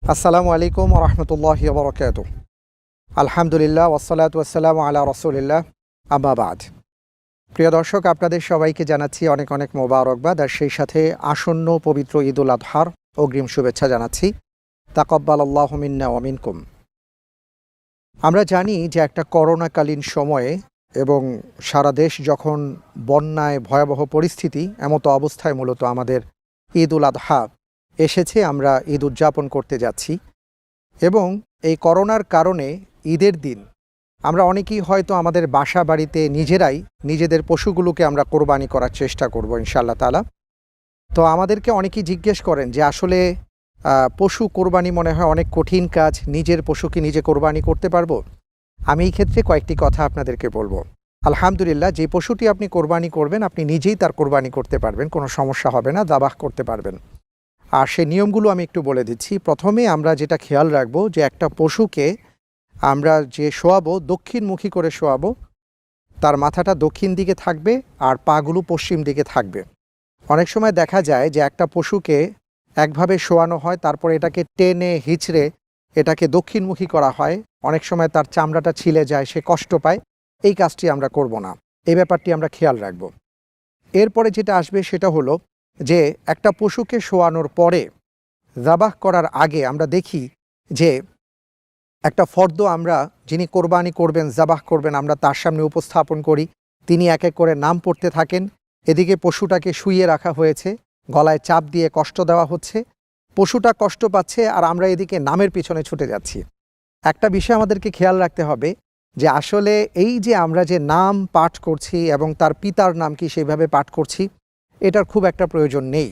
আসসালামু আলাইকুম রহমতুল্লাহি বরকাতুহ। আলহামদুলিল্লাহ ওয়াসসালাতু ওয়াসসালামু আলা রাসূলিল্লাহ, আম্মা বাদ। প্রিয় দর্শক, আপনাদের সবাইকে জানাচ্ছি অনেক অনেক মোবারকবাদ, আর সেই সাথে আসন্ন পবিত্র ঈদুল আজহার অগ্রিম শুভেচ্ছা জানাচ্ছি। তাকাব্বালাল্লাহু মিন্না ওয়া মিনকুম। আমরা জানি যে একটা করোনাকালীন সময়ে এবং সারা দেশ যখন বন্যায় ভয়াবহ পরিস্থিতি, এমতো অবস্থায় মূলত আমাদের ঈদুল আজহা এসেছে, আমরা ঈদ উদযাপন করতে যাচ্ছি। এবং এই করোনার কারণে ঈদের দিন আমরা অনেকেই হয়তো আমাদের বাসা বাড়িতে নিজেরাই নিজেদের পশুগুলোকে আমরা কোরবানি করার চেষ্টা করব ইনশাআল্লাহ তাআলা। তো আমাদেরকে অনেকেই জিজ্ঞেস করেন যে আসলে পশু কোরবানি মনে হয় অনেক কঠিন কাজ, নিজের পশুকে নিজে কোরবানি করতে পারবো? আমি এই ক্ষেত্রে কয়েকটি কথা আপনাদেরকে বলবো। আলহামদুলিল্লাহ, যে পশুটি আপনি কোরবানি করবেন আপনি নিজেই তার কোরবানি করতে পারবেন, কোনো সমস্যা হবে না, দাবাহ করতে পারবেন। আর সেই নিয়মগুলো আমি একটু বলে দিচ্ছি। প্রথমে আমরা যেটা খেয়াল রাখবো যে একটা পশুকে আমরা যে শোয়াবো, দক্ষিণমুখী করে শোয়াবো। তার মাথাটা দক্ষিণ দিকে থাকবে আর পাগুলো পশ্চিম দিকে থাকবে। অনেক সময় দেখা যায় যে একটা পশুকে একভাবে শোয়ানো হয়, তারপর এটাকে টেনে হিঁচড়ে এটাকে দক্ষিণমুখী করা হয়। অনেক সময় তার চামড়াটা ছিলে যায়, সে কষ্ট পায়। এই কাজটি আমরা করব না, এই ব্যাপারটি আমরা খেয়াল রাখব। এরপরে যেটা আসবে সেটা হলো যে একটা পশুকে শোয়ানোর পরে যাবাহ করার আগে আমরা দেখি যে একটা ফর্দ আমরা, যিনি কোরবানি করবেন, যাবাহ করবেন, আমরা তার সামনে উপস্থাপন করি। তিনি এক এক করে নাম পড়তে থাকেন। এদিকে পশুটাকে শুইয়ে রাখা হয়েছে, গলায় চাপ দিয়ে কষ্ট দেওয়া হচ্ছে। পশুটা কষ্ট পাচ্ছে আর আমরা এদিকে নামের পিছনে ছুটে যাচ্ছি। একটা বিষয় আমাদেরকে খেয়াল রাখতে হবে যে আসলে এই যে আমরা যে নাম পাঠ করছি এবং তার পিতার নাম কি সেইভাবে পাঠ করছি, এটার খুব একটা প্রয়োজন নেই।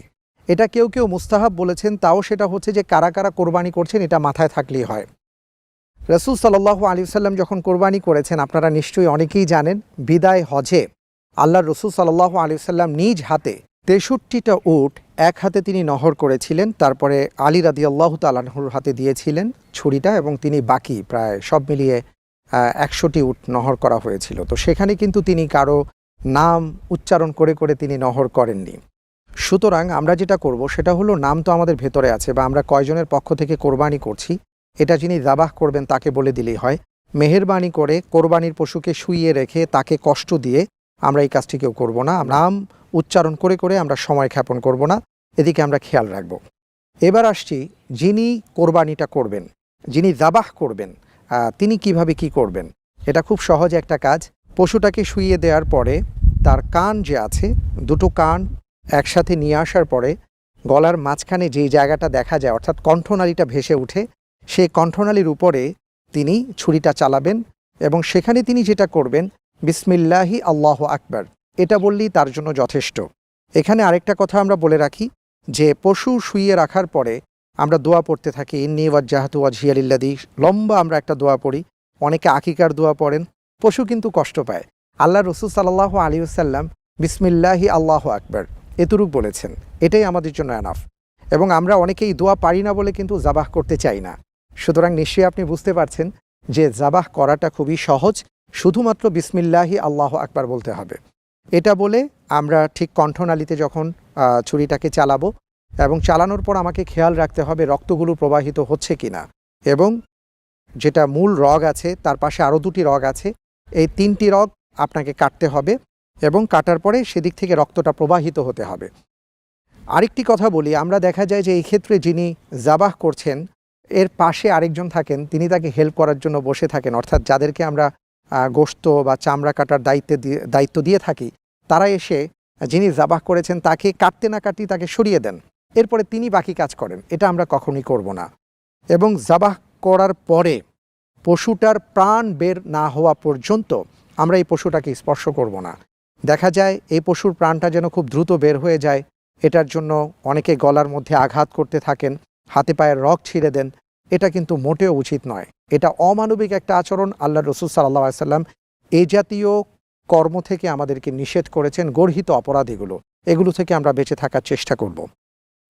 এটা কেউ কেউ মুস্তাহাব বলেছেন, তাও সেটা হচ্ছে যে কারা কারা কোরবানি করছেন এটা মাথায় থাকলেই হয়। রাসূল সাল্লাল্লাহু আলাইহি ওয়াসাল্লাম যখন কোরবানি করেছেন, আপনারা নিশ্চয়ই অনেকেই জানেন, বিদায় হজে আল্লাহর রাসূল সাল্লাল্লাহু আলাইহি ওয়াসাল্লাম নিজ হাতে ৬৩টা উট এক হাতে তিনি নহর করেছিলেন। তারপরে আলী রাদিয়াল্লাহু তাআলা আনহুর হাতে দিয়েছিলেন ছুরিটা, এবং তিনি বাকি প্রায় সব মিলিয়ে ১০০টি উট নহর করা হয়েছিল। তো সেখানে কিন্তু তিনি কারো নাম উচ্চারণ করে করে তিনি নহর করেননি। সুতরাং আমরা যেটা করব সেটা হলো, নাম তো আমাদের ভেতরে আছে, বা আমরা কয়জনের পক্ষ থেকে কোরবানি করছি এটা যিনি যাবাহ করবেন তাকে বলে দিলেই হয়। মেহেরবানি করে কোরবানির পশুকে শুইয়ে রেখে তাকে কষ্ট দিয়ে আমরা এই কাজটি কেউ করব না। নাম উচ্চারণ করে করে আমরা সময় ক্ষেপণ করব না, এদিকে আমরা খেয়াল রাখব। এবার আসছি, যিনি কোরবানিটা করবেন, যিনি যাবাহ করবেন, তিনি কিভাবে কি করবেন। এটা খুব সহজ একটা কাজ। পশুটাকে শুইয়ে দেওয়ার পরে তার কান যে আছে, দুটো কান একসাথে নিয়ে আসার পরে গলার মাঝখানে যেই জায়গাটা দেখা যায়, অর্থাৎ কণ্ঠনালীটা ভেসে উঠে, সেই কণ্ঠনালীর উপরে তিনি ছুরিটা চালাবেন এবং সেখানে তিনি যেটা করবেন, বিসমিল্লাহি আল্লাহু আকবার, এটা বললেই তার জন্য যথেষ্ট। এখানে আরেকটা কথা আমরা বলে রাখি যে পশু শুইয়ে রাখার পরে আমরা দোয়া পড়তে থাকি, ইন্নী ওয়াজ্জাহতু ওয়াজহিয়া লিল্লাযী, লম্বা আমরা একটা দোয়া পড়ি। অনেকে আকিকার দোয়া পড়েন। পশু কিন্তু কষ্ট পায়। আল্লাহ রাসূল সাল্লাল্লাহু আলাইহি ওয়াসাল্লাম বিসমিল্লাহি আল্লাহু আকবার এতটুক বলেছেন, এটাই আমাদের জন্য এনাফ। এবং আমরা অনেকেই দোয়া পারি না বলে কিন্তু যাবাহ করতে চাই না। সুতরাং নিশ্চয়ই আপনি বুঝতে পারছেন যে যাবাহ করাটা খুবই সহজ, শুধুমাত্র বিসমিল্লাহি আল্লাহু আকবার বলতে হবে। এটা বলে আমরা ঠিক কণ্ঠনালীতে যখন ছুরিটাকে চালাবো, এবং চালানোর পর আমাকে খেয়াল রাখতে হবে রক্তগুলো প্রবাহিত হচ্ছে কিনা, এবং যেটা মূল রগ আছে তার পাশে আরও দুটি রগ আছে, এই 3টি রগ আপনাকে কাটতে হবে, এবং কাটার পরে সেদিক থেকে রক্তটা প্রবাহিত হতে হবে। আরেকটি কথা বলি, আমরা দেখা যায় যে এই ক্ষেত্রে যিনি যাবাহ করছেন এর পাশে আরেকজন থাকেন, তিনি তাকে হেল্প করার জন্য বসে থাকেন। অর্থাৎ যাদেরকে আমরা গোশত বা চামড়া কাটার দায়িত্ব দিয়ে থাকি, তারা এসে যিনি যাবাহ করেছেন তাকে কাটতে না কাটতেই তাকে সরিয়ে দেন, এরপরে তিনি বাকি কাজ করেন। এটা আমরা কখনোই করব না। এবং যাবাহ করার পরে পশুটার প্রাণ বের না হওয়া পর্যন্ত আমরা এই পশুটাকে স্পর্শ করব না। দেখা যায় এই পশুর প্রাণটা যেন খুব দ্রুত বের হয়ে যায়, এটার জন্য অনেকে গলার মধ্যে আঘাত করতে থাকেন, হাতে পায়ের রগ ছিঁড়ে দেন। এটা কিন্তু মোটেও উচিত নয়, এটা অমানবিক একটা আচরণ। আল্লাহ রাসূল সাল্লাল্লাহু আলাইহি ওয়াসাল্লাম এই জাতীয় কর্ম থেকে আমাদেরকে নিষেধ করেছেন, গর্হিত অপরাধ এগুলো থেকে আমরা বেঁচে থাকার চেষ্টা করব।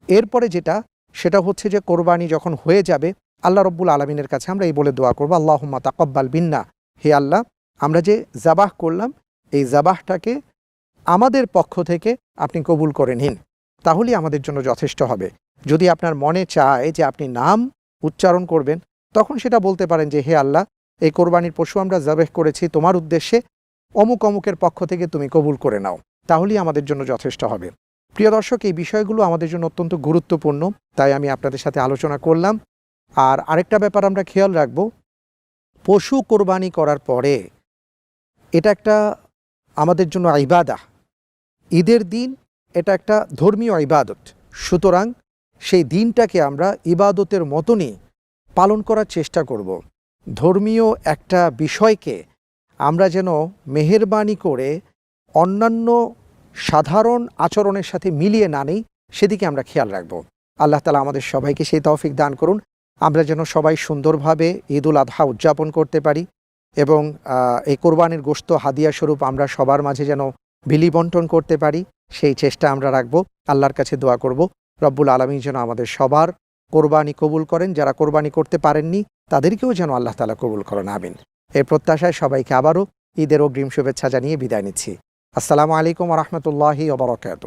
এরপরে যেটা, সেটা হচ্ছে যে কোরবানি যখন হয়ে যাবে, আল্লাহ রব্বুল আলামিনের কাছে আমরা এই বলে দোয়া করব, আল্লাহুম্মা তাকাব্বাল বিন্না, হে আল্লাহ, আমরা যে যাবাহ করলাম এই যাবাহটাকে আমাদের পক্ষ থেকে আপনি কবুল করে নিন, তাহলেই আমাদের জন্য যথেষ্ট হবে। যদি আপনার মনে চায় যে আপনি নাম উচ্চারণ করবেন, তখন সেটা বলতে পারেন যে হে আল্লাহ, এই কোরবানির পশু আমরা জবেহ করেছি তোমার উদ্দেশ্যে, অমুক অমুকের পক্ষ থেকে তুমি কবুল করে নাও, তাহলেই আমাদের জন্য যথেষ্ট হবে। প্রিয় দর্শক, এই বিষয়গুলো আমাদের জন্য অত্যন্ত গুরুত্বপূর্ণ, তাই আমি আপনাদের সাথে আলোচনা করলাম। আর আরেকটা ব্যাপার আমরা খেয়াল রাখব, পশু কোরবানি করার পরে এটা একটা আমাদের জন্য ইবাদা, ঈদের দিন এটা একটা ধর্মীয় ইবাদত। সুতরাং সেই দিনটাকে আমরা ইবাদতের মতনই পালন করার চেষ্টা করব। ধর্মীয় একটা বিষয়কে আমরা যেন মেহেরবানি করে অন্যান্য সাধারণ আচরণের সাথে মিলিয়ে না নেই, সেদিকে আমরা খেয়াল রাখব। আল্লাহ তাআলা আমাদের সবাইকে সেই তৌফিক দান করুন, আমরা যেন সবাই সুন্দরভাবে ঈদ উল আযহা উদযাপন করতে পারি এবং এই কোরবানির গোশত হাদিয়া স্বরূপ আমরা সবার মাঝে যেন বিলি বন্টন করতে পারি, সেই চেষ্টা আমরা রাখব। আল্লাহর কাছে দোয়া করব রব্বুল আলামিন যেন আমাদের সবার কোরবানি কবুল করেন, যারা কোরবানি করতে পারেননি তাদেরকেও যেন আল্লাহ তাআলা কবুল করেন, আমিন। এই প্রত্যাশায় সবাইকে আবারও ঈদের অগ্রিম শুভেচ্ছা জানিয়ে বিদায় নিচ্ছি। আসসালামু আলাইকুম ওয়া রাহমাতুল্লাহি ওয়া বারাকাতুহু।